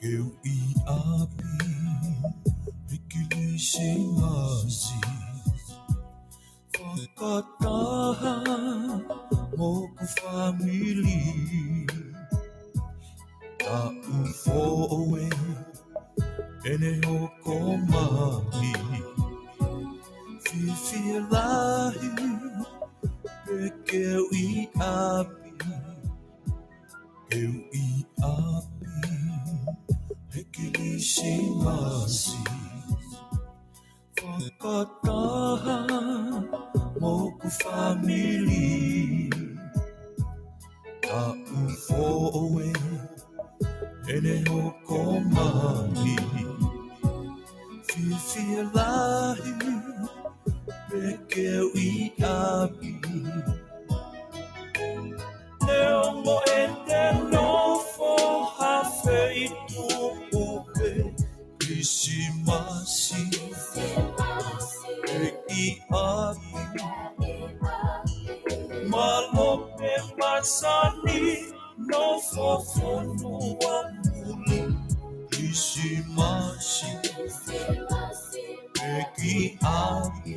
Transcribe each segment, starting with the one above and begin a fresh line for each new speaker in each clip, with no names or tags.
kêu i api Kilisimasi Fakatahan mo ko family Taufoe Eneho ko mami Fifilahi Keu i api Keu i api Kilisimasi Fakatahan mo ko family Taufoe Eneho ko mami Fifilahi Keu i api Neo mo eterno fo hafe itu upe Kilisimasi i api Malope masani no fofono wa muli Kilisimasi i api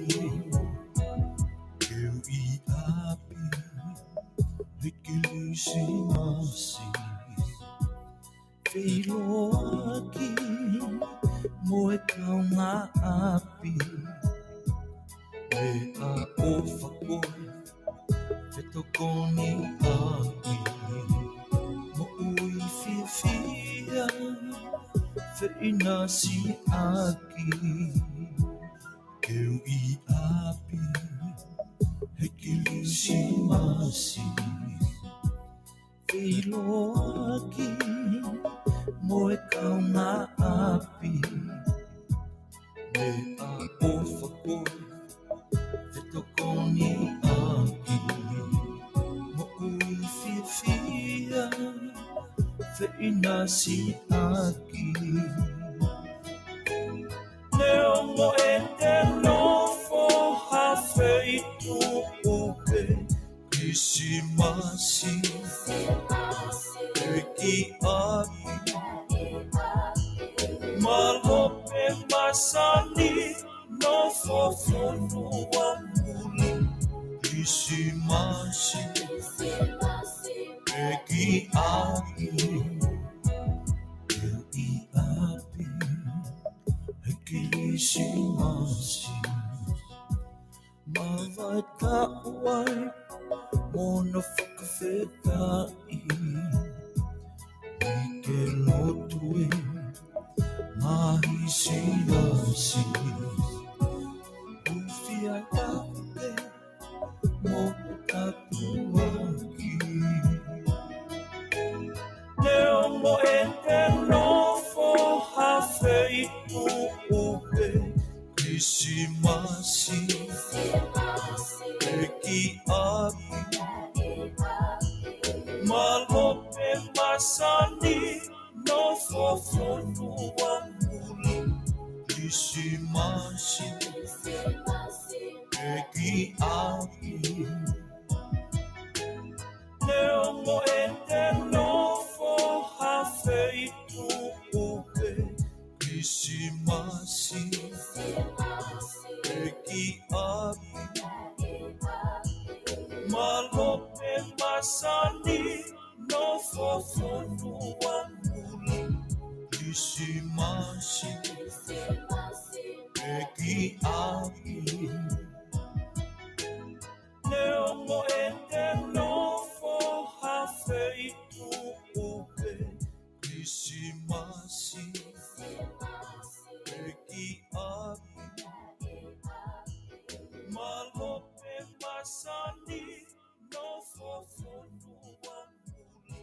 Keu i api Kilisimasi Filo aki mo ikaw nga api Me a ofakoy Feto ko ni api Mo uy fifia Fe inasi aki Keu i api Kilisimasi Filo aki mo ikaw nga api Me a ofakoy Feto ko ni aki Mo uy fifia Fe inasi aki Neo mo eterno fo hafe itu upe Kilisimasi i api Malope masani no fofono wa muli Kilisimasi i api Keu i api Kilisimasi Mawait ka uway Mona whakawhetai Ikelotue Ngahi silasi Ufia yape Mo tatuaki Neo mo eterno fo hafe itu upe Kilisimasi i api Malope masani no fofono wa muli Kilisimasi i api Neo mo eterno fo hafe itu upe Kilisimasi i api Malope masani no fofono wa muli Kilisimasi i api Neo mo eterno fo hafe itu upe Kilisimasi i api Malope masani no fofono wa muli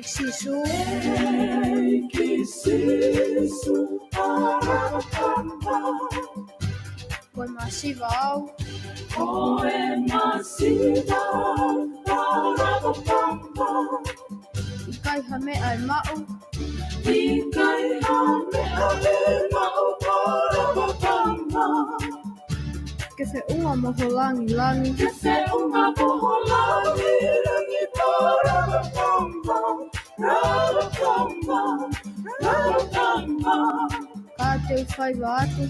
Eksisu koe masivau ikai hame ai mau ke fe unga moho langi langi ka te whai watu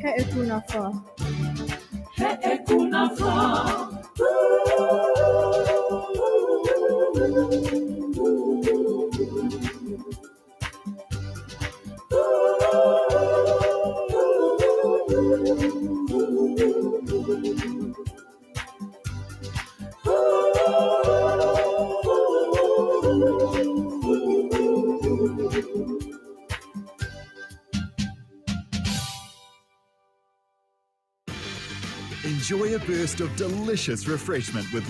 he e kuna wha
Enjoy a burst of delicious refreshment with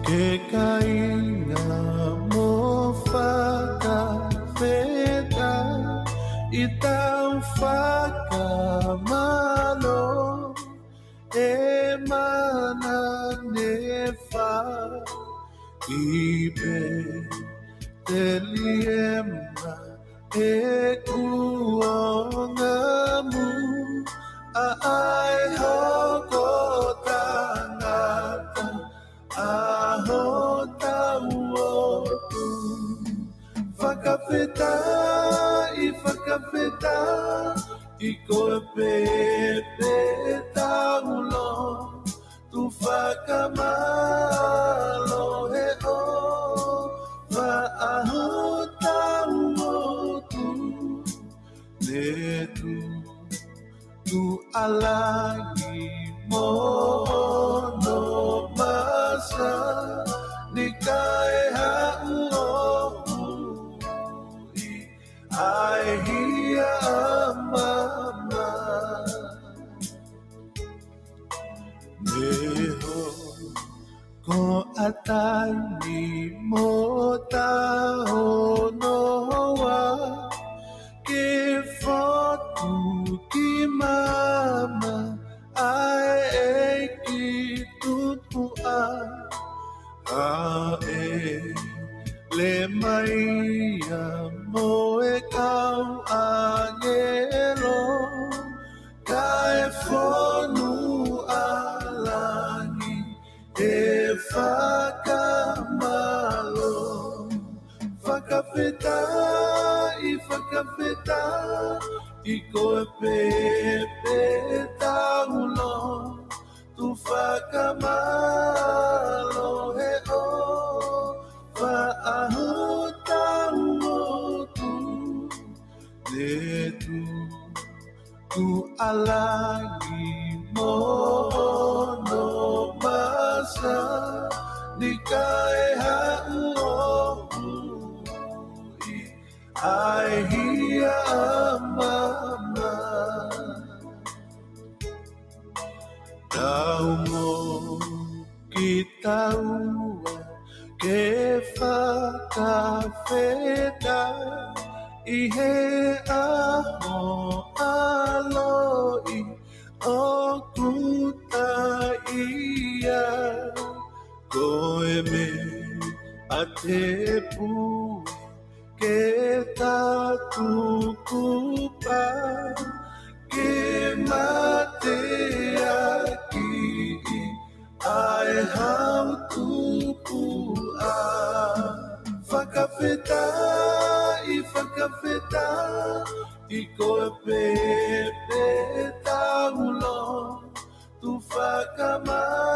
Que kainga mo fakafeta itang fakamalo emanefa ibe teliema iko e pepe taulo tu whakamalo he o whaahu taulo tu le tu alagi mo no masa ni kai ha'u ai hia mama meho ko atai ni mo ta honoa ke fotu ki mama ai ki tutu e le mai mo e kau angelo kai fonu alangi e whakamalo whakawheta i koe pepe taulo tu whakamalo he o whaahu taulo tu le tu alagi mo no masa ni kai ha'u ai hia mama tau mo ki taua ke whakawheta i he aho aloi o kuta ia koe me a te pui ke tatu kupa ke mate aki ai hau tupu a whakawheta i koe pepe taulo tu whakamalo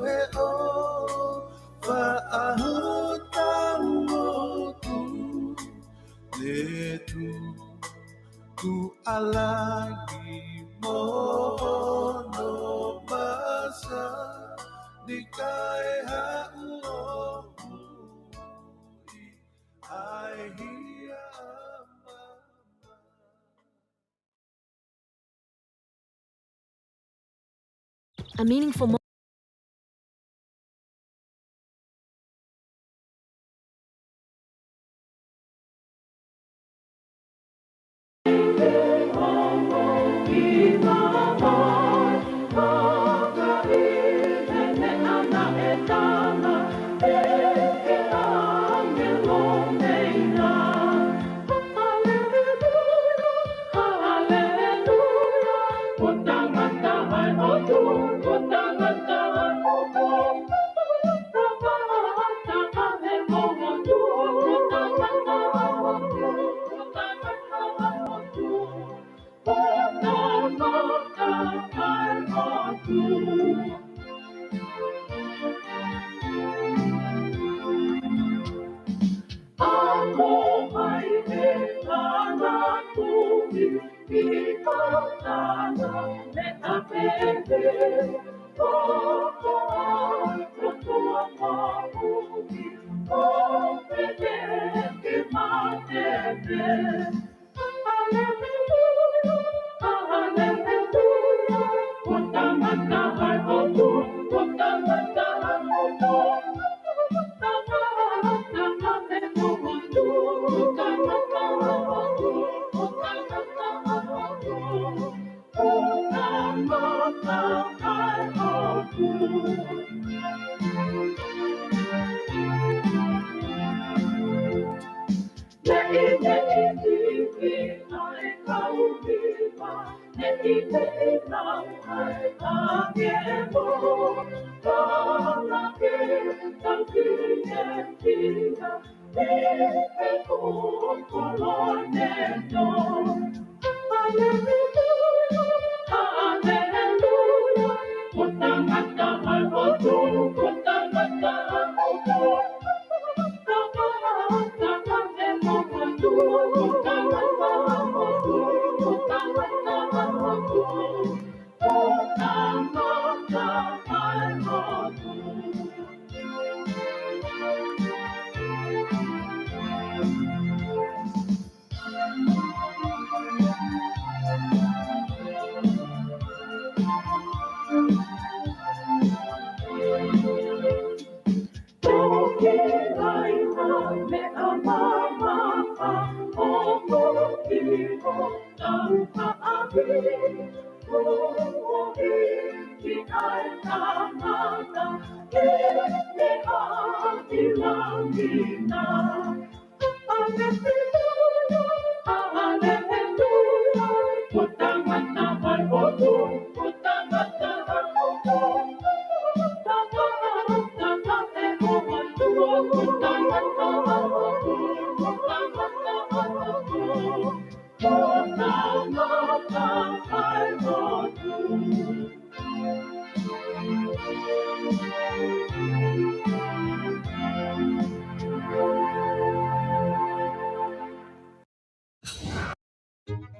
he o whaahu taulo tu le tu alagi mo no masa ni kai ha'u ai hia
A meaningful moment.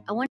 I want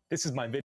This is my video.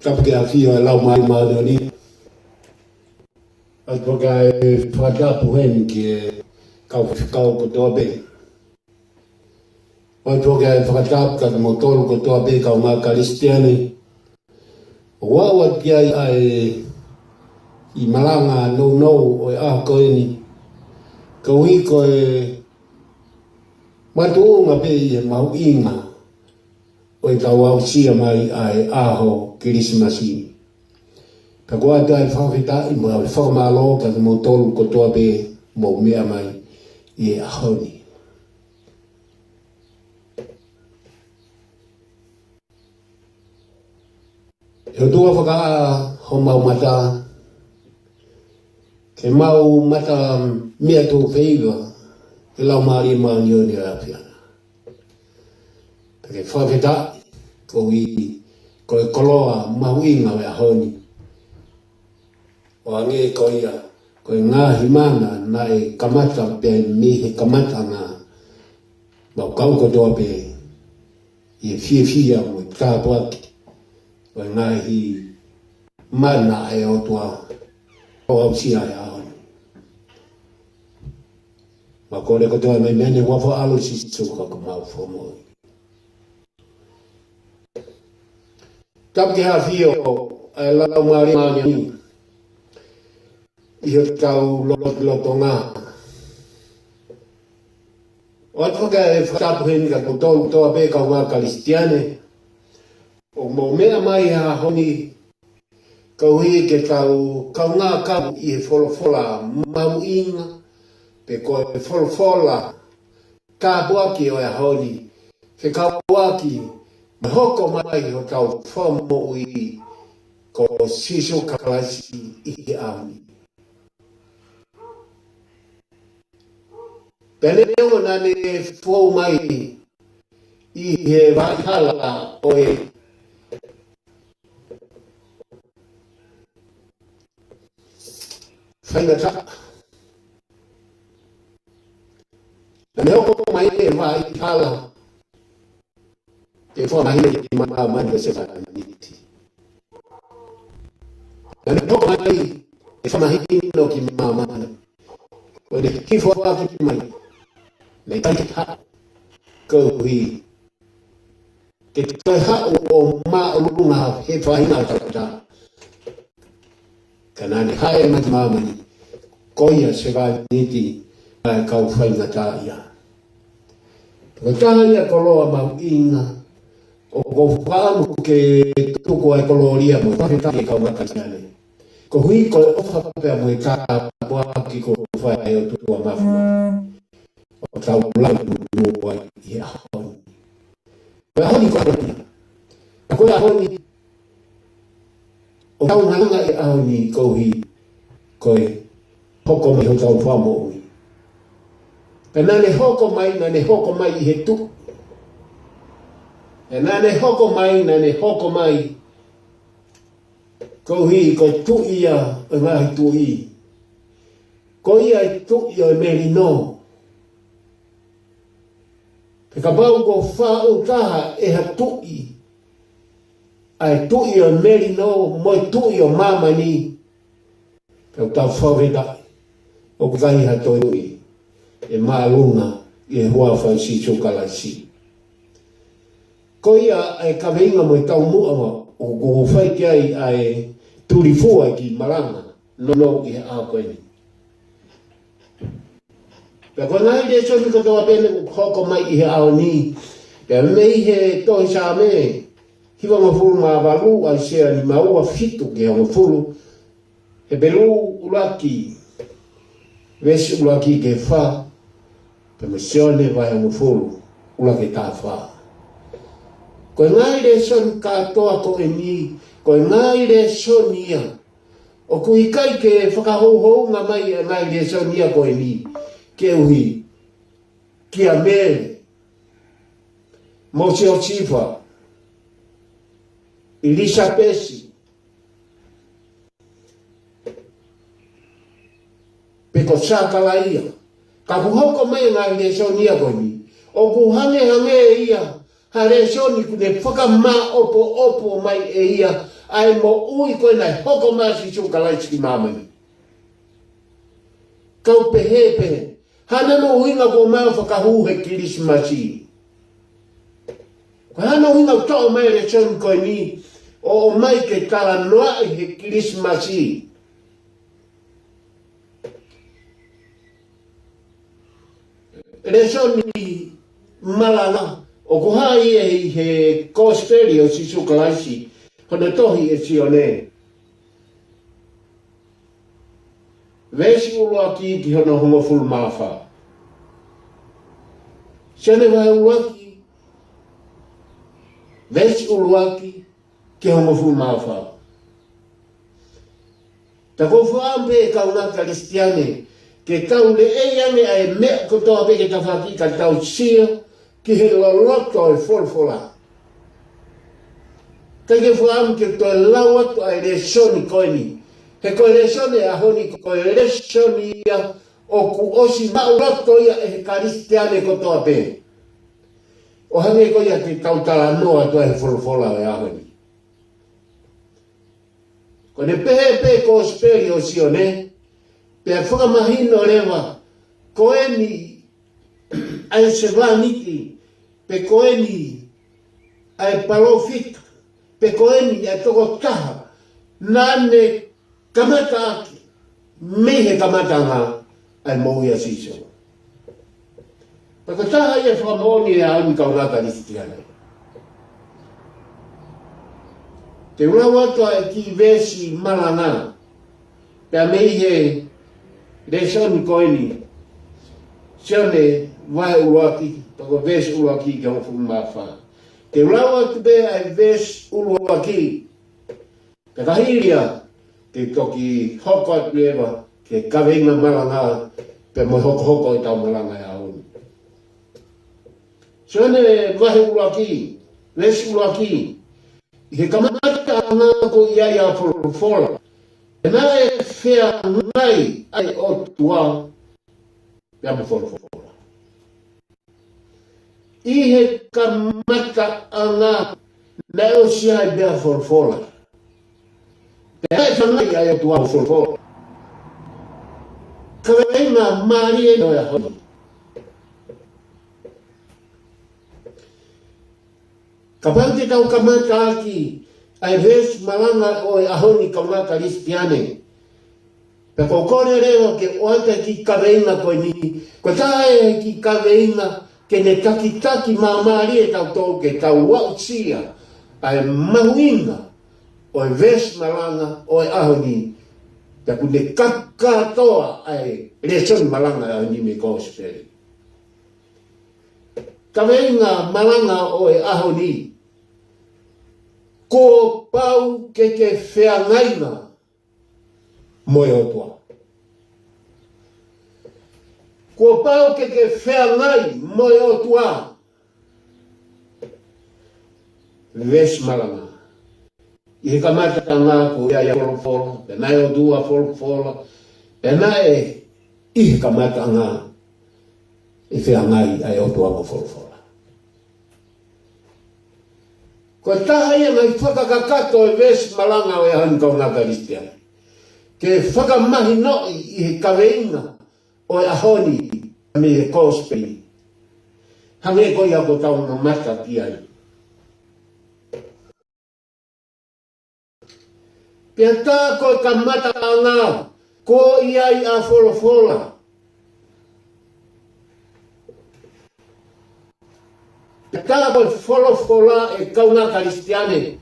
Kapia fio lau mai ni ai toka e fata puhen ki kau ko tobe ai toka e fata ka motor ko tobe ka ma kristiani wa kia ai I Malanga no o a ko ni ko hi ko e matu nga pe e mau inga o i tau sia mai ai aho Kilisimasi. Ka kua tai whawhita I mua whamalo ka mo tolu ko toa pe mo mea mai I aho ni. He tua whaka ho mau mata ke mau mata mea tō wheiwa ke lau maari maa nio ni a whiana. Ke whawhita ko e koloa mau inga wea honi. O ange ko ia, ko e ngāhi mana na e kamata pe mihe kamata ngā mau kau kotoa pe I e fia mo I tāpuaki. Ko e ngāhi mana e o tua o au sia e ahoni. Ma kore kotoa mai mene wafo alo si tsuka ko mau fomoi. Tapke ha fio ai lau mari mani I tau loto ngā. O atoka e whatapu heni ka kutolu toa pe kau ngā kristiane. O mo mea mai ha honi kau hi ke kau ngā kau I e wholofola mau inga. Pe ko e wholofola ka buaki o e honi. Ke kau buaki ma hoko mai o tau whomo I ko siso kakalasi I auni. Pene o nane fōu mai I he wahala o e whaingata. Pene o mai e wahala ke fōu mai e maa manda se whananiti. Pene o mai e whamahino ki maa manda. O ne kifo aki ki mai. Nei kai ha ko hi ke kai ha o ma lunga he whahinga tata kana ni hae mat mamani koia se vai niti ai kau whahinga ta ia ko taia koloa mau inga o ko whaamu ke tuko ai koloria mo whawhita ke kau makasiane ko hui ko ofa pea mo e ka waki ko whae o tutua mafuma o tau lau mua I ahoni. O ahoni ko ahoni. A koe ahoni. O tau nanga I ahoni kouhi koe hoko mai ho tau whamoui. Ka nane hoko mai I he tu. E nā ne hoko mai, ko hi ko tu ia o ngahi tu i. Ko ia i tu i o meri no. Pe ka bau ko whau taha e ha tu i. Ai tu i o meri no, moi tu i o mama ni. Pe o tau whaweda o kukahi ha toi i. E maalunga i e hua whau si chokalasi. Ko ia ai ka veinga mo i tau mua o ko whai ki ai turifua ki Malanga. No i a koe ni. Pea ko nai de so ni katoa pene hoko mai i he ao ni. Pea mei he tohi sa me. Hiwa mafuru ma walu ai sea ni maua fitu ke o mafuru. He belu ulaki. Vesi ulaki ke wha. Pea me Saione vai o mafuru. Ulaki ta wha. Ko ngai de so ni katoa ko e ni. Ko ngai de so ni ia. O kui kai ke whakahouhou ngā mai e ngai de so ni ia ko e ni. Ke uhi, kia mere, Mosi o Chifa, Elisa Pesi, Peko Sakala ia, ka kuhoko mai ngā resoni ko ni, o kuhange ia, ha resoni kune whakama opo mai e ia, ai mo ui koe nai hoko masi chukalaitiki mamani. Kau pehe, hana no winga ko mai whakahu he Kilisimasi. Ko hana winga tau mai le son ko ni o mai ke kala noa he Kilisimasi. Le son ni Malanga o ko hai he kosteri o si sukalasi hona tohi e Saione. Vesi ulua ki hona hongo fulu mawha. Sene vai ulua ki. Vesi ulua ki hongo fulu mawha. Ta kofu ampe e kauna Kristiane. Ke kaule e ame ai mea kotoa pe ke tawhaki ka tau sio ki he loloto e folfola. Ka ke fu ampe to e lawatu ai re soni koini. He koe resone a honi koe resone ia o ku osi maurato ia e he Kristiane kotoa pe. O hange koe ia te kautala noa toa he folfola e a honi. Ko ne pehe ko speri o Saione, pea whakamahino rewa, koe ni ai se vaniti, pe koe ni ai palofita, pe koe ni ai toko taha, nane kamata aki, mehe kamata ngā, ai mohi a siso. Paka taha ia whamoni e aami kaunaka Kristiane. Te urawata e ki vesi Malanga, pea mehe resoni koeni, Saione vai uruaki, pako vesi uruaki ke hofu mawha. Te urawata be ai vesi uruaki, te kahiria, te toki hoko atu ewa, ke kawenga Malanga, pe mo hoko i tau Malanga e auni. Saione vahe uruaki, vesi uruaki, i he kamata ngā ko iai a folfola. E nā e whea ngai ai o tua, pe ame folfola. I he kamata ngā na o si ai bea folfola. Pe ai whangai ai o tua folfola. Ka wenga maari e noe a honi. Ka pau te tau kamata aki, ai vesi Malanga o e ahoni kaunaka Kristiane. Pe kore rewa ke oata ki kaweinga koe ni, ko tae ki kaweinga ke ne taki mamari e tau tau ke tau wautsia, ai mahuinga o e vesi Malanga o e ahoni, pe ku ne kakatoa ai resoni Malanga e ahoni me kosperi. Kaweinga Malanga o e ahoni, ko pau ke wheangaina moe o toa. Ko pau ke wheangai moe o toa. ves malanga. I kamata ngā ko ia folo, pe nai o dua folo, pe nai I kamata ngā I whea ngai ai o tua mo folo. Ko taha ia ngai whakakakato ves malanga o e hankau ngā karistiani. Ke whakamahi noi I he kaweinga o e ahoni me he kōspei. Hange ko ia ko tau na mata ki ai. Pia tā ko ka mata a ngā, ko iai a folofola. Pia tā ko folofola e kauna karistiane,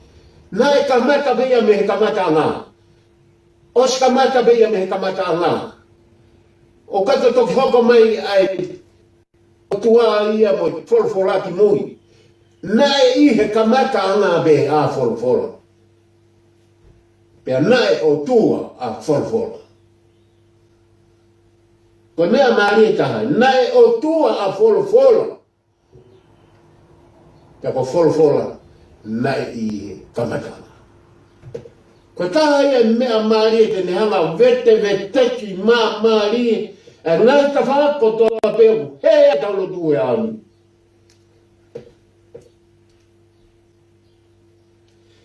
nā e ka mata beia me he ka mata a ngā. Os ka mata beia me he ka mata a ngā. O kato toki hoko mai ai o tua ia mo folofola ki mui. Nā e I he ka mata a ngā be a folofola. Pea nai o tua a folofola. Ko mea maari taha, nai o tua a folofola. Pea ko folofola, nai I kamatanga. Ko taha ia mea maari te nehanga vete ki maari, e nai ta whako toa peo, hea taulo tue ani.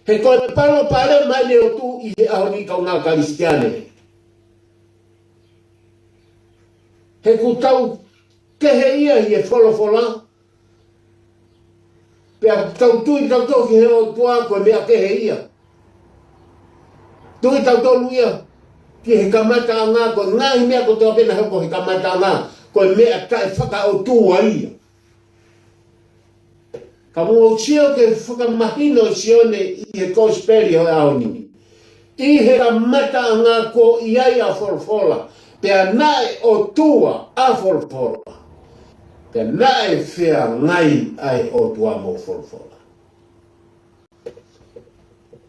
He koe palo pare mai leo tu I he ahoni kau ngā karistiane. He ku tau kehe ia I he folofola. Pea tau tui tau toki he o tua koe mea kehe ia. Tui tau tolu ia ki he kamata a ngā koe ngāhi mea ko toa pena heko he kamata a ngā koe mea kai whaka o tua ia. Ka mua tio ke whakamahino Saione I he kōsperi o aoni. I he kamata a ngā ko iai a folofola. Pea nai o tua a folofola. Pea nai whea ngai ai o tua mo folofola.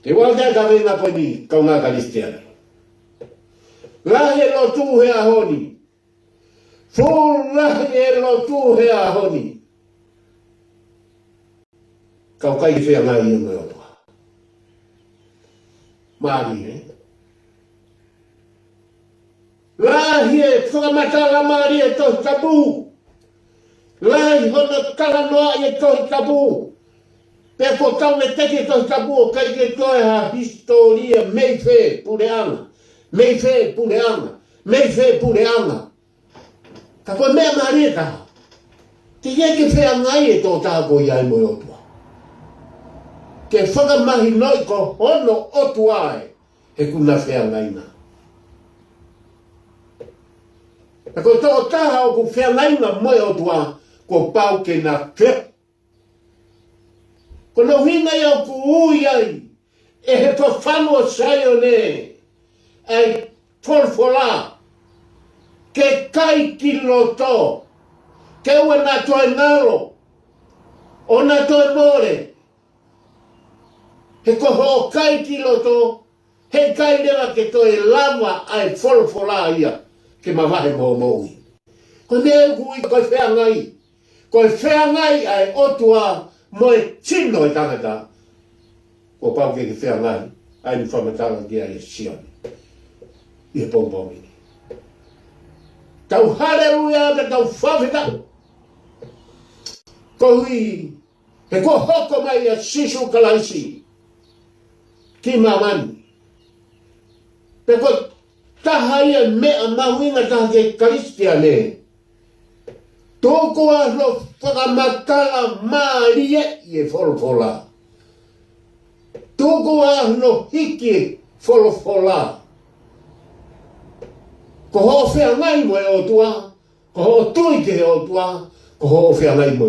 Te wātea ka venga koe ni kau ngā karistiani. Lahe lo tū he ahoni. Fū lahe lo tū he ahoni. Kau kai ki whea ngai I mo o tua. Māri Lahi e whakamatala maari e tohi tabu. Lahi hono kala noa e tohi tabu. Pea ko tau me teke tohi tabu o kai ke toe ha historia mei whe pureanga. Mei whe pureanga. Mei whe pureanga. Ka koe mea maari e taha. Te ie ke whea ngai e tō taha ko iai mo o tua. Ke whakamahi noi ko hono o tuae he kuna whea ngai na. E ko tō taha o ku whea ngai na moe o tua ko pau ke na ke. Ko no hinga iau ku ui ai e he Fafangu o Saione ai folfola ke kai Kipilote ke ua na toe ngalo o na toe more. He koho o kai Kipilote, he kai rewa ke toe lava ai folofola ia ke mawahe mo moui. Ko mea hui koe whea ngai. Koe whea ngai ai otua mo e tino e tangata. Ko pau ke whea ngai ai ni whamatanga ki ai e Saione. I he pompomini. Tau haleluia te tau whawhita. Ko hui he ko hoko mai a sisu kalaisi. Ki mamani. Pe ko taha ia mea mahuinga taha ke karistiane. Tōko ahlo whakamatala maarie I e folofola. Tōko ahlo hiki folofola. Ko ho whea ngai mo e o tua. Ko ho tui ke he o tua. Ko ho whea ngai mo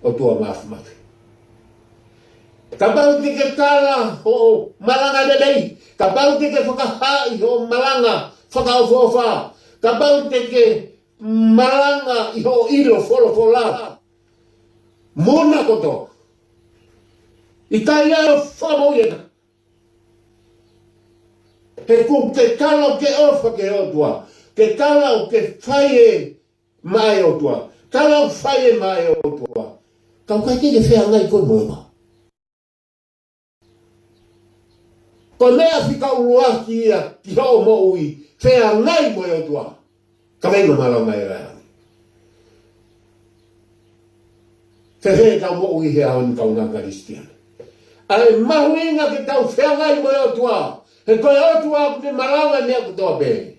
o tua mafumafi. Ka pau te ke tala ho Malanga lelei. Ka pau te ke whakahai ho Malanga whakaofofa. Ka pau te ke Malanga I ho ilo folofola. Mona koto. I tai ao whamoiena. He kum ke tala o ke ofa ke o tua. Ke tala o ke whaie mai o tua. Tala o whaie mai o tua. Kau kai ke whea ngai koe moema. Ko mea whika urua ki ia ki ho mo ui. Whea ngai mo e tua. Ka venga Malanga e rai. Whewhe tau mo ui hea honi kau ngā Karistiana. Ai mahuinga ke tau whea ngai mo e tua. He koe o tua kune Malanga mea kutoa pēne.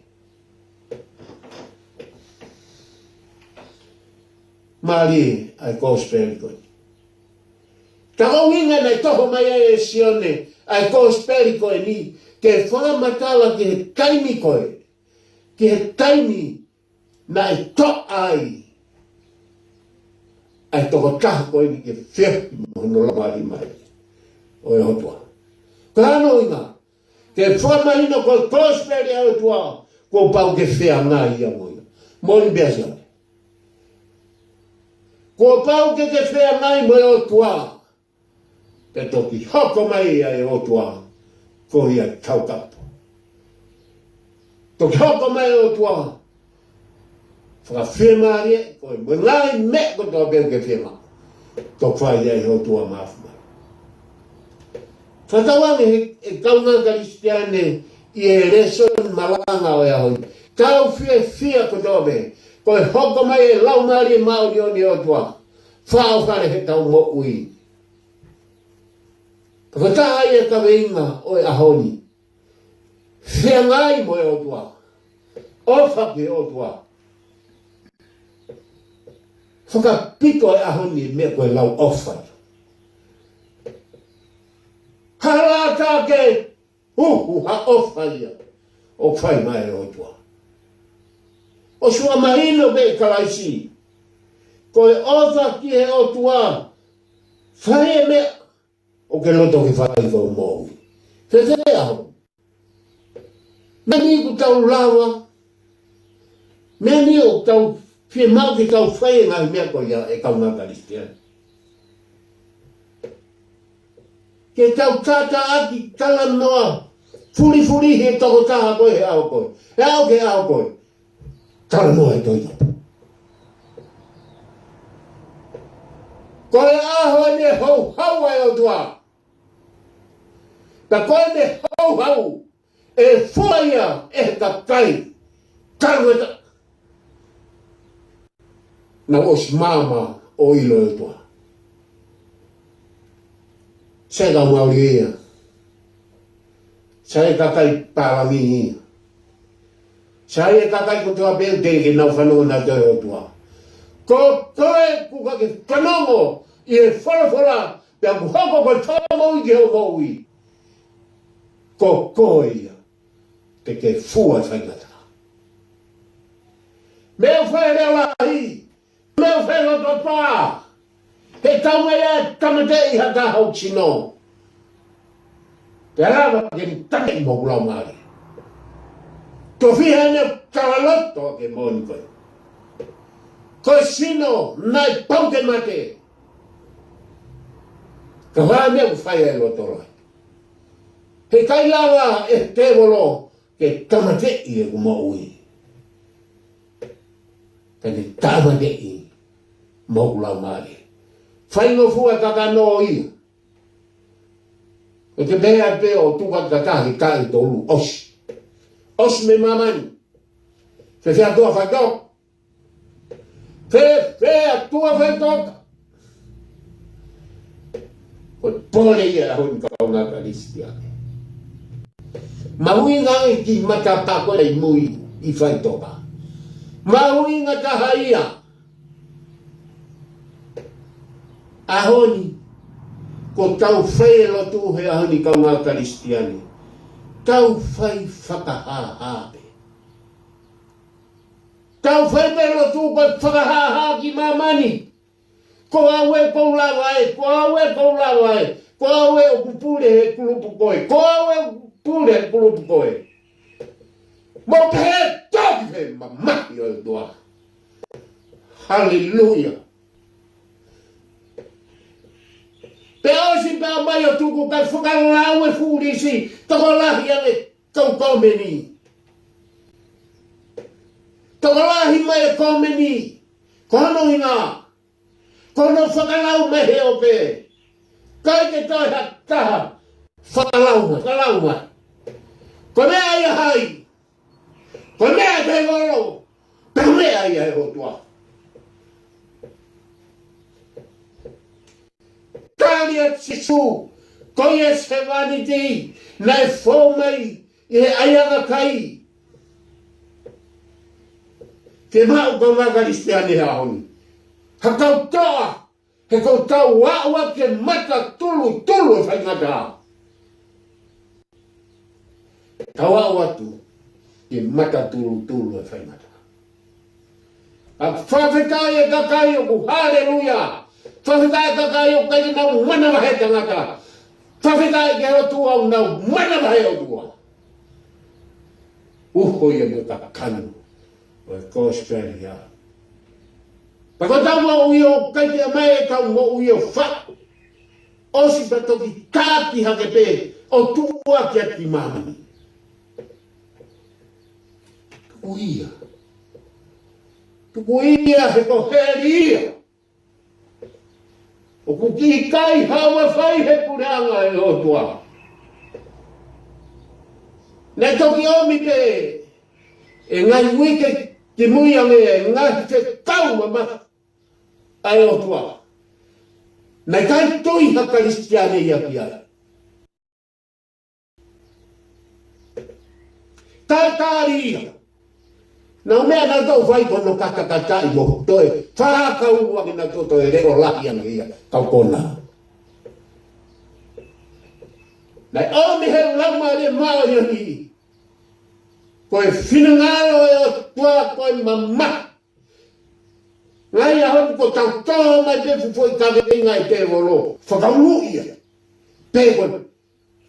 Mali ai gospel ko. Tako winga na toho mai e Saione ai gospel ko ni ke fa matala ke taimi ko. Ke taimi na to ai. Ai to ka ko ni ke fe no la mari mai. O e hotua. Kano inga. Ke fa mai no ko gospel e hotua ko pau ke fe ngai ia mo. Mo ni besa. Ko pau ke whea ngai mo e o tua. Te toki hoko mai e o tua. Ko ia kaukapo. Toki hoko mai e o tua. Whaka whemari e. Ko e ngai me ko tō pēu ke whema. Tō whai e o tua mawhuma. Whatawange e kaunga Karistiane i e reson Malanga o e ahoi. Kau whia ko tō pēu. Ko e hoko mai e lau mari e mauri o ni o tua. Whao whare he tau mo ui. Ko taha i e ka weinga o e ahoni. Whia ngai mo e o tua. Ofake o tua. Whaka piko e ahoni me koe lau ofai. Harata ke ha ofai. O whai mai o tua. O sua mahino be kalaisi. Ko e ofa ki he o tua. Whai e me. O ke loto ki whai ko mōi. Whewhe aho. Meni ku tau lawa. Meni o tau whie mau ki tau whai e ngai mea ko ia e kaunga Karistiana. Ke tau tata aki tala noa. Furi he toko taha koe he ao koe. He ao ke ao koe. Tala noa e toi tapu. Koe aho ne hau ai o tua. Ta koe ne hau. E fuaia e ka kai. Karweta. Na os mama o ilo e tua. Sega mauri ia. Sai ka kai parami ia. Sai ka kai kutua pēu teke nau whanua na te o tua. Ko koe kuka ke whanongo i e whara pia ku hoko koe whanau i ke o maui. Ko koe ia te ke fua whaingata. Mea whae reo lahi. Mea whae roto pā. He taunga ia tamate i haka hau chino. Te rawa ke ni take i mokulau maari. Ko whiha ne karaloto ke mōni koe. Ko sino nai pau te mate. Ka whaa mea ku whai e roto rai. He kai lawa e te wolo ke tamate i e ku maui. Ka ni tamate i mokulau maari. Whaingo fua kakano ia. O te mea pe o tuka kakahi kai tolu osi. Osi me mamani. Whewhea tua whaitoka. Whewhea tua whaitoka. Ko pole ia honi kaunga Karistiane. Mahuinga e ki matapako nei mui i whaitoka. Mahuinga taha ia. Ahoni, ko tau whaelo tu he ahoni kaunga Karistiane. Tau whai whakahahape. Tau whai pelo tu ko whakahaha ki mamani. Ko awe kou lawa e, ko awe kou lawa e. Ko awe o kupule he kulupu koe. Ko awe o kupule he kulupu koe. Mo pehe toki he mamaki o doa. Hallelujah. Pe osi pe mai o tuku ka whakalau e furisi, toko lahi ane kau komeni. Toko lahi mai e komeni. Kono inga. Kono whakalau mai he o pe. Kai ke toi ha taha. Whakalau mai. Ko mea ia hai. Ko mea te golo. Pe mea ia e o tua. Talia tisu. Ko ia se vani ti. Na e fōmai. I he aiaga kai. Te mau ka makaristiani hahoni. Hakau toa. He kau tau wawa ke mata tulu e whaingata. Tau wawa tu. Ke mata tulu e whaingata. A whawhetai e kakai o ku haleluya. Whawhetai e kakai o kai nau mana wahe tangata. Whawhetai ke o tu au nau mana wahe o tua. Uho ia me ka kanu. O e Australia. Pako tau mo uio kai te mai e kau mo uio wha. O si pa toki tāti hake pe o tua ki ati mami. Tuku ia he ko heri ia. O ku ki kai hawa whai he kuranga e o tua. Ne toki omi pe e ngai wike ki muia me e ngai te tau mama. Ai o tua. Nei kai toi ha karistiane ia ki ai. Tai tari ia. Nau mea na tau whai kono kakakata i mo toe. Whakau wangi na toto e reo lahi anga ia. Kau kona. Nei omi he lama re maa iani. Koe whinangaro e o tua koe mama. Ngai ahon ko tau toa mai te fufoi kame inga i te wolo. Whakaunu ia. Pe koe.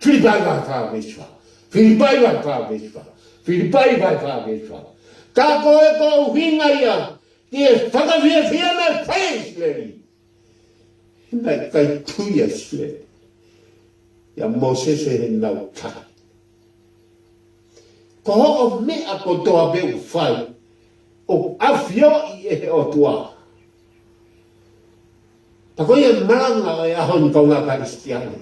Whiripai vai whaweswa. Whiripai vai whaweswa. Whiripai vai whaweswa. Ka koe ko hinga ia. Ki e whakawhia mai whaisleri. Nai kai tuia sle. Ia Mosese he nau kai. Ko hoko mea ko toa beu whai. O awhio i e o tua. Tako ia Malanga e ahoni kau ngā karistiane.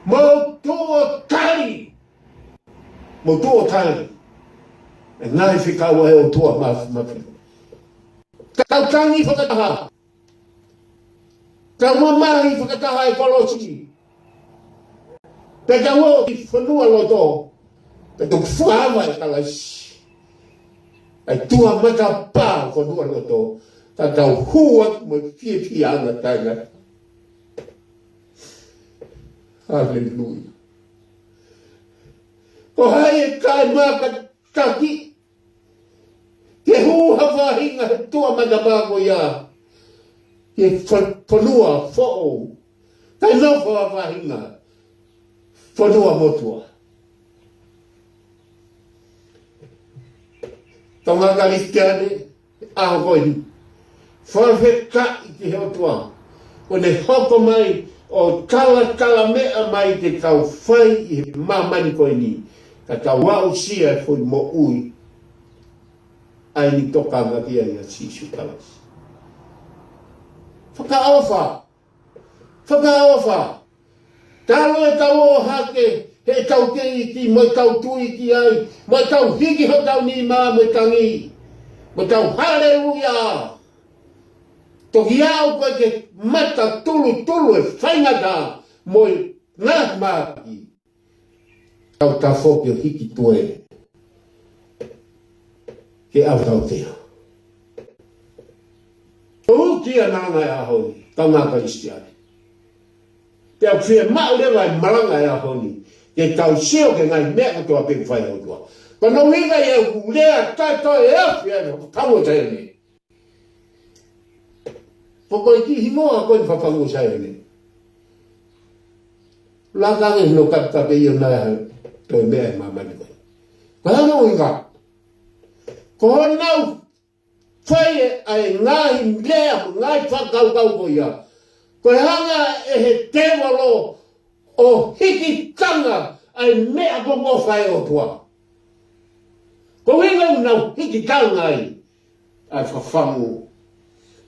Mo tuo tari. Mo tuo tari. E ngai whikaua e o tua mafi. Kau tangi whakataha. Kau mamahi whakataha e kolosi. Pe kau o i whanua loto. Pe tuk whaama e kalasi. Ai tua mata pā ko nua loto. Ta tau hua mo fie anga tanga. Hallelujah. Ko hai e kai maka taki. Ke hua wahinga he tua mata pā ko ia. Ke whanua fo'o. Kai nofo wahinga. Whanua motua. Tonga karistiane, aho koe ni. Whawheka i te heo tua. O ne hoko mai, o kala mea mai te kau whai i he mamani koe ni. Ka kau wau sia e fwoi mo ui. Ai ni toka ngatia i a sisu kalas. Whakaofa. Talo e tau o hake. He tau te iti, mo tau tui ki ai, mo tau hiki ho tau ni mā mo tangi, mo tau haleluya. Toki au koe ke mata tulu e whaingata, mo ngā māki. Tau ta whoki o hiki tue, ke au tau tea. O kia nanga e ahoni, tau ngā karistiane. Te au whia mau lewa e Malanga e ahoni. Ke tau seo ke ngai mea ko toa peku whai au tua. Ka no higa e au lea tato e afi e Fafangu Saione. Poko i ki himoa koe ni Fafangu Saione. Lakange hino kapta pe iyo nai toi mea e mamani koe. Ka hano higa. Ko honau whai e ai ngahi lea ngai whakau ko ia. Ko hanga e he tewalo o hiki tanga ai mea kongo whai o tua. Ko hinga unau hiki tanga ai Fafangu.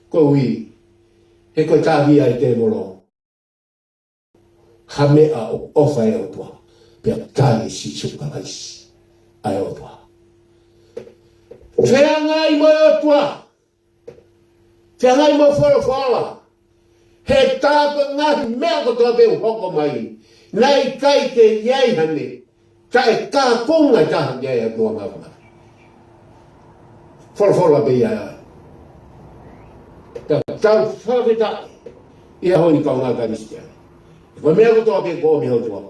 Ko hui, he koe tāhi ai te molo. Ha mea o whai o tua. Pia kai si sukalais. Ai o tua. Fea ngai mo o tua. Fea ngai mo fola. He tāpa ngahi mea ko toa peo hoko mai. Nai kai ke iai hane. Kai kā kunga taha iai a tua mawha. Fola pe iai ai. Tau whakita. Ia honi kau ngā karistia. Ko mea ko toa pe kōmi ho tua.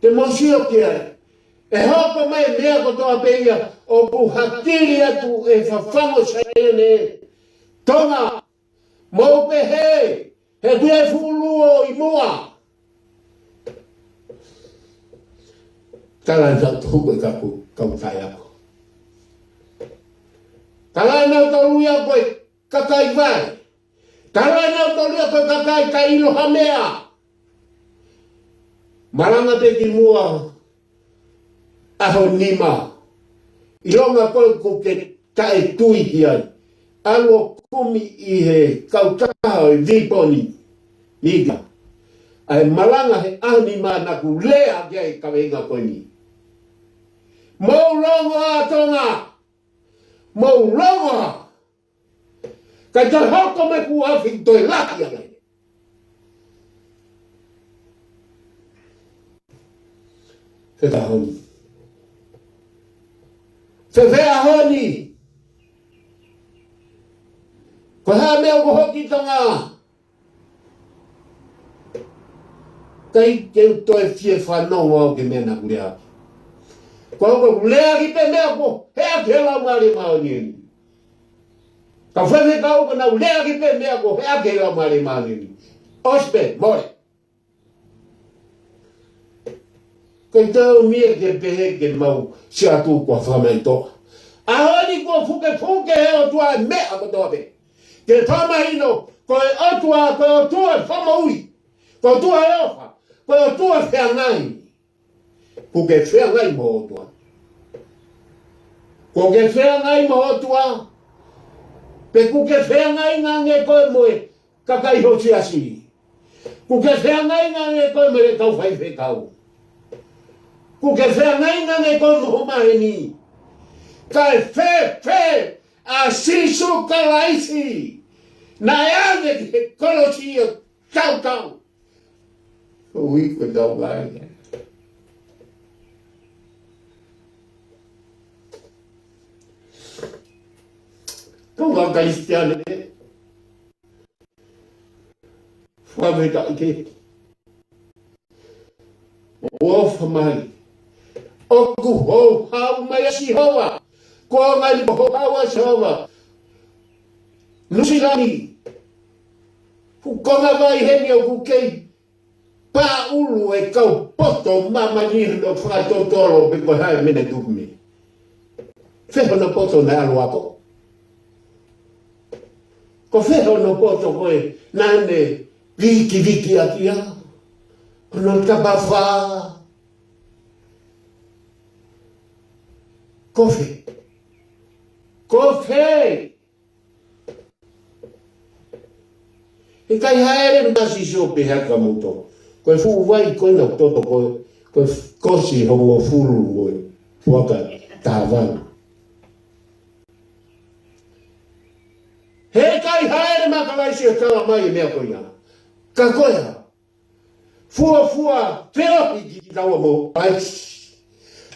Te mosio ki ai. E hoko mai mea ko toa pe ia. O ku hatiri atu e Fafangu Saione. Tonga. Mau pe he. He kuia fuluo i mua. Tala nau tuku e kau tai ako. Tala nau taluia koe kakai vai. Tala nau taluia koe kakai ka ilo hamea. Malanga te ki mua. Aho nima. Ilonga koe ko ke tae tui hiai. Alo kumi i he kautaha i viponi. Ika. Ai malanga he anima na ku lea kia ka wenga koe ni. Mau longo a tonga. Mau longo a. Kai ta hoko me ku afi toi laki a ngai. Wheta honi. Whewea honi. Ko hea mea ko hoki tonga. Kai keu toi fie whanongo au ke mea na kurea. Ko hoko kulea ki pe mea ko hea ke lau maari maoni. Ka whewhe kau ko na kulea ki pe mea ko hea ke lau maari maoni. Ospe, more. Kai tau mia ke pehe ke mau si atu kua whamento. Ahoni kua fuke heo tua mea ko toa pe. Ke tama ino, koe otua, koe otua whamaui. Koe otua eofa, koe otua whea ngai. Kuke whea ngai mo otua. Kuke whea ngai mo otua. Pe kuke whea ngai ngange koe moe kakai hosi asi. Kuke whea ngai ngange koe mere kau whai kau. Kuke whea ngai ngange koe moho maheni. Kai whe, a sisu kalaisi. Na ane ke kolosi o tau. Ui ko tau lai. Kau ngā kaistiane. Whameta ike. Ofa mai. Oku hou hau mai asi hoa. Ko ngai mo hau asi hoa. Nusilani. Fukonga vai heni o kukei. Pa ulu e kau poto mama niri no whakatotoro pe koe hae mene tukumi. Wheho no poto na alu ako. Ko wheho no poto koe nane viki akia. Kono tabawha. Kofe. E kai haere masi so pe haka muto. Koe fu vai koe na toto koe kosi hongo furu koe. Waka tāwanu. He kai haere makalaisi o tawa mai mea koe nga. Ka koe ha. Fua, teo hiki tawa mo aisi.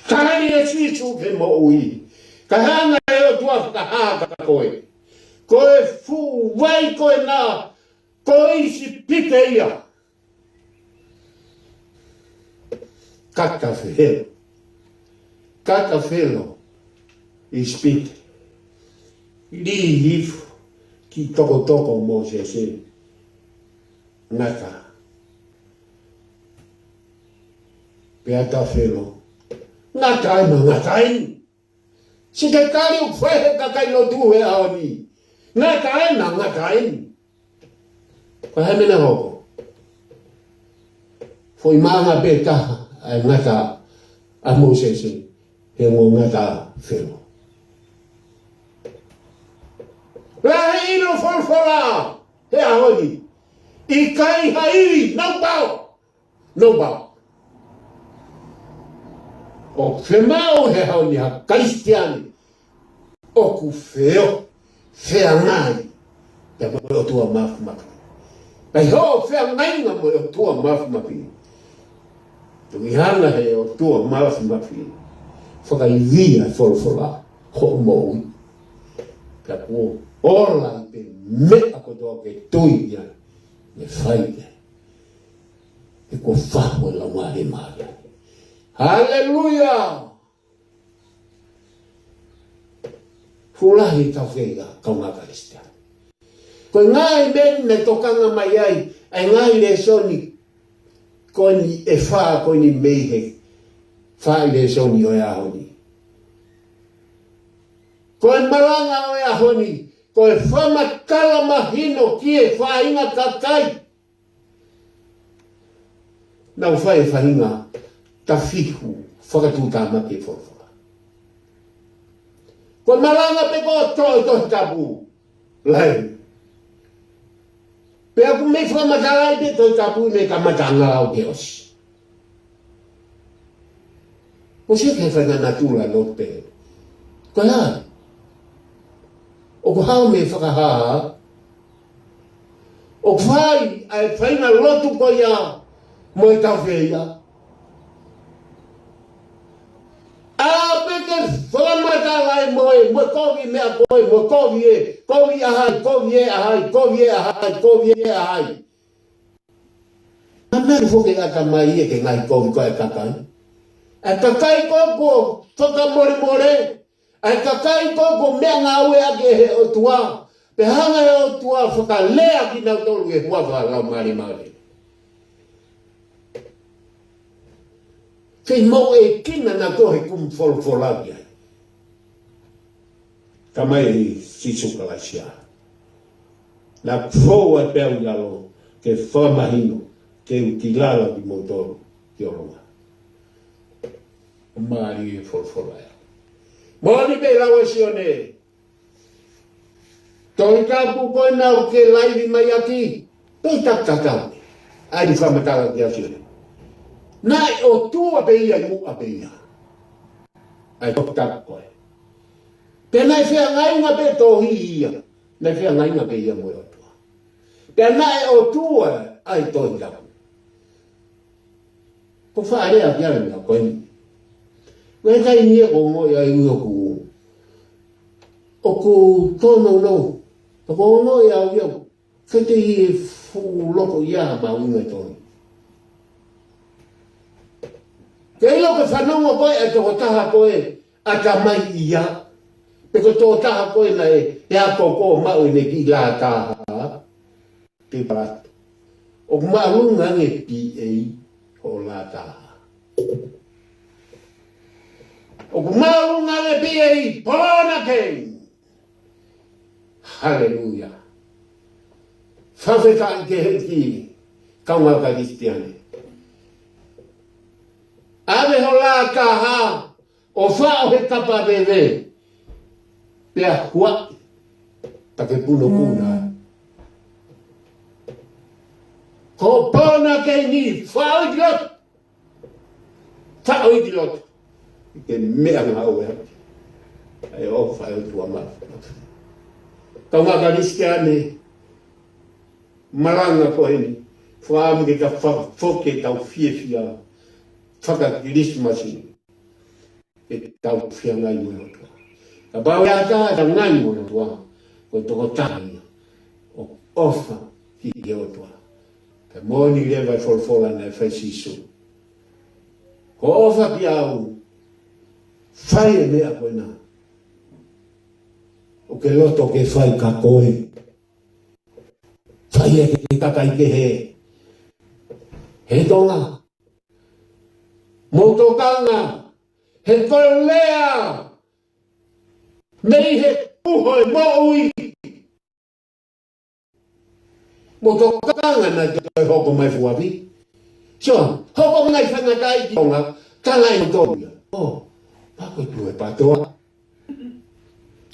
Tani e sisu ke mo ui. Ka hanga e o tua whakahaka koe. Koe fu vai koe na. Koe isi pite ia. Kaka whelo. I spite. Li hifu. Ki toko mo se. Naka. Peata whelo. Ngatai. Si te kari u whehe kakai lo tuhe aoni. Ngatai. Ko he mena hoko. Foi maanga pe taha ai ngata a Mosese he ngo ngata whelo. Lahe ino folfola he ahoni. I kai hairi, no bao. O whemau he hau ni ha Kristiani. O ku wheo. Whea ngai. Pea moe o tua mafu mapi. Pea ho whea ngai nga moe o tua mafu mapi. Tungi hana he o tua mafu mapi. Whakaivia wholwhola. Ho moui. Pea kua ola i pe mea kotoa ke tui ia. Me whaike. E kua whahua la mahe mahe. Hallelujah! Fulahi tau whega kau ngā Kristian. Koe ngai men me tokanga mai ai, ai ngai le soni koe ni e whaa koe ni meihe. Whaa le soni o e ahoni. Koe Malanga o e ahoni, koe whamakala mahino kie whaa inga kakai. Nau whae whainga ta fihu whakatūtama ke whorwhaka. Koe Malanga pe ko tohi tapu. Lai. Pe aku me whamatalai pe tohi tapu me ka matanga au ke osi. O se ke whainga natula lote. Koe hai. O ko hao me whakahaa. O whai ai whainga lotu ko ia. Moe tau wheia. Peke whamata lai moe kovi mea koe, moe kovi ahai, kovi e ahai, kovi e ahai, kovi e ahai. Mea whoke ata mai e ke ngai kovi koe kakai. E kakai koko whaka more more. E kakai koko mea ngā ue ake he o tua. Pe hanga he o tua whaka lea ki nau tolu e huawa lau mare mare. Kei mau e kina na tohe kum wholawholagia. Ka mai si sukalaisia. Na kua pēu yalo ke whamahino ke utilala ki motoru ki oronga. O maari e wholawholaia. Mōni pe lawa Saione. Toi tapu koe nau ke laivi mai aki. Toi tak tatau. Ai ni whamatala ki a Saione. Nai o tua pe ia i mua pe ia. Ai tok tak koe. Pe nai whea ngai ngā pe tohi ia. Nai whea ngai ngā pe ia moe o tua. Pe nai o tua ai tohi laku. Ko whaarea ki ara mea koe ni. Ngai kai nia ko ngoi ai ui oku. Oku tono no. Ko ngoi au iau. Kete hi e fu loko ia ma unga tohi. Kei loka whanonga koe e toko taha koe a ka mai ia. Peko tō taha koe na e a koko mau ne ki la taha. Te parato. O marunga nge pi ei o la taha. O marunga nge pi ei pona kei. Hallelujah. Whawheta i ke heki kaunga Kristiane. Ave ho la kaha o whao he tapa bebe. Pea hua. Take puno puna. Ko pona kei ni whao i lot. Whao i lot. Ke mea ngā ue. Ai o whao tua mafu. Kaunga Kristiane. Malanga ko heni. Whaam ke ka whoke tau fia. Whaka Kilisimasi. E tau whia ngai muna tua. Ka bau e ata ta ngai muna tua. Ko toko tahi. O ofa ki e o tua. Ka mōni lewa i wholwhola na e whai sisu. Ko ofa ki au. Whai e mea koe nā. O ke loto ke whai ka koe. Whai e ke kakai ke he. He tonga. Motokanga, he kolea, mei he puho e moui. Motokanga na toi hoko mai fuapi. So, hoko ngai whangatai ki tonga, kalai motoria. Oh, pako tu e patoa.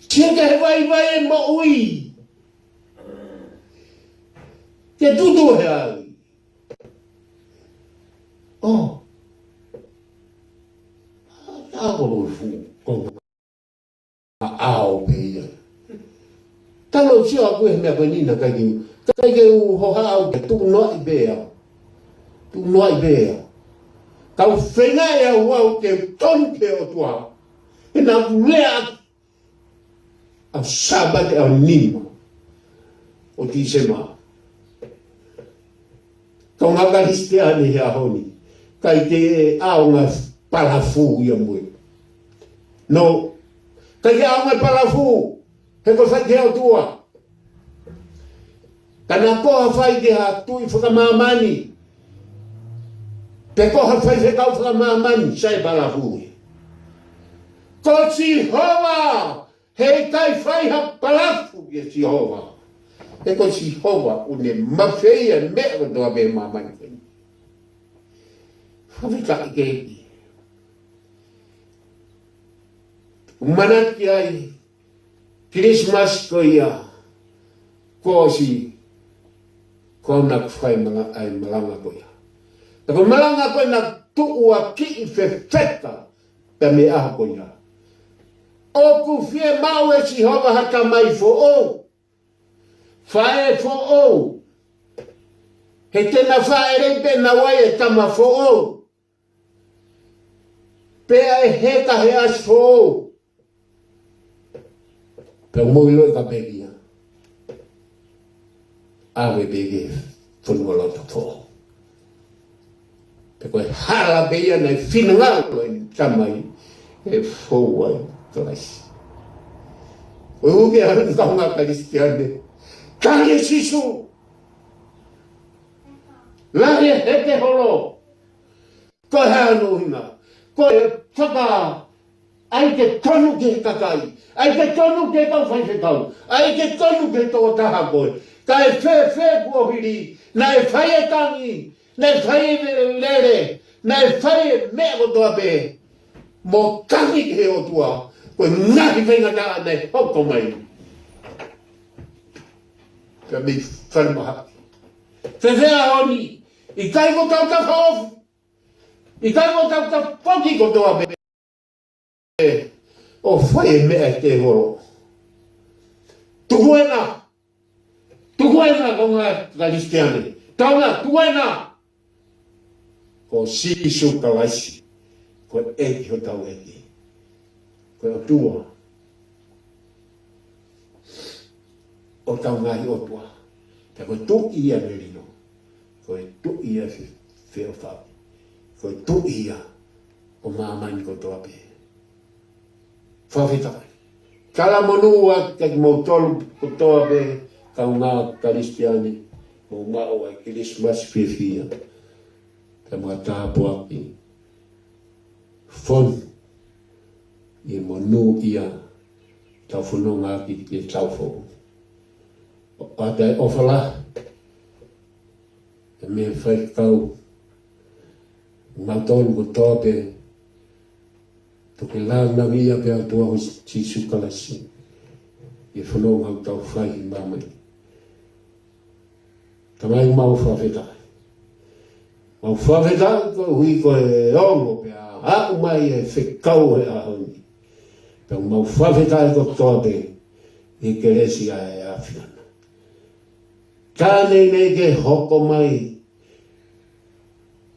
Tia he vai e moui. Te tutu he ai. Oh. o fu ko ao pe talo si a ko me ko ni na ka ki u ho ha au tu no I be kau whenga e au au te tonke o tua. E na vulea au sabate au nima o ti sema. Kau ngaka Kristiane hea honi. Kai te au ngā palafu ia mui. No, kai te au ngā palafu he ko whai te au tua. Kana koha whai te ha tui whakamamani. Pe koha whai te kau whakamamani sai palafu. Ko si hova he kai whai ha palafu ke si hova. E ko si hova une mawhea mea ko toa me mamani. Whawika ke eki. Manaki ai Kilisimasi ko ia ko si ko na whai ai Malanga ko ia. Tako Malanga ko na tuua ki I whewheta pe me aha ko ia. O ku fie mau e si hova haka mai fo o. Whae fo o. He tena whae reipe na wai e tama fo o. Pea e heka he as fo o. Pe moilo e ka pegia. Awe pege whanua lota fo. Pe koe hala beia nei whinangalo e tamai e fo wai klasi. Koe uke haran kaunga Kristiane. Kare sisu. Lare heke holo. Koe hanu hina. Koe whaka. Ai ke tonu ke kakai. Ai ke tonu ke kau whaifekau. Ai ke tonu ke tō taha koe. Ka e whē kua hiri. Na e whai e tangi. Na e whai e lere. Na e whai e mea ko toa pe. Mo kangi ke o tua. Koe ngahi whenga taa nei hoko mai. Ka mi whanmaha. Whewhea honi. I kai ko tau ta whaofu. I kai ko tau ta poki ko toa pe. O whai e mea te horo. Tuhuena. Tuhuena ko ngā Kristiane. Taunga, tuhuena. Ko sisu kalaisi. Ko eki ho tau eki. Ko o tua. O tau ngai o tua. Te koe tu ia merino. Koe tu ia whio whau. Koe tu ia o mamani ko toa pe. Whawhitai. Kala monua ke mo tolu ko toa pe kau ngā Kristiane. Mo mao ai Kilisimasi whiwhia. Te mga tāpua ki. Fon. I mo nu ia. Tau whanonga ki te tau whau. A te ofala. Te me whai kau. Matonu ko toa pe. Toke lāna ia pe atua ho Jisu kalasi. I whanonga au tau whai mamai. Tamai mau whawhetai. Mau whawhetai ko hui ko e ongo pe a hau mai e whekau he a honi. Pe mau whawhetai ko toa pe I Keresia e awhiana. Kāne nei ke hoko mai.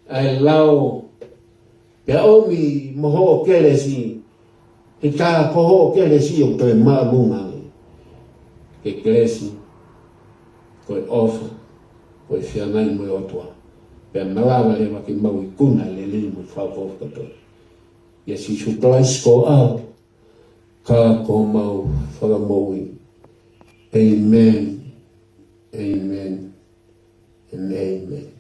Ai lau pe omi moho o Keresi. He kā koho o Keresi o toi maa munga. Ke Keresi. Koe ofa. Koe whiangai mo o toa. Pea malanga lewa ki mau I kuna le limu whauwhau katoa. Ia si suplais ko au. Ka ko mau whakamoui. Amen. Amen. And amen.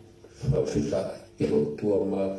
Whawhitai. Ke ho tua maa.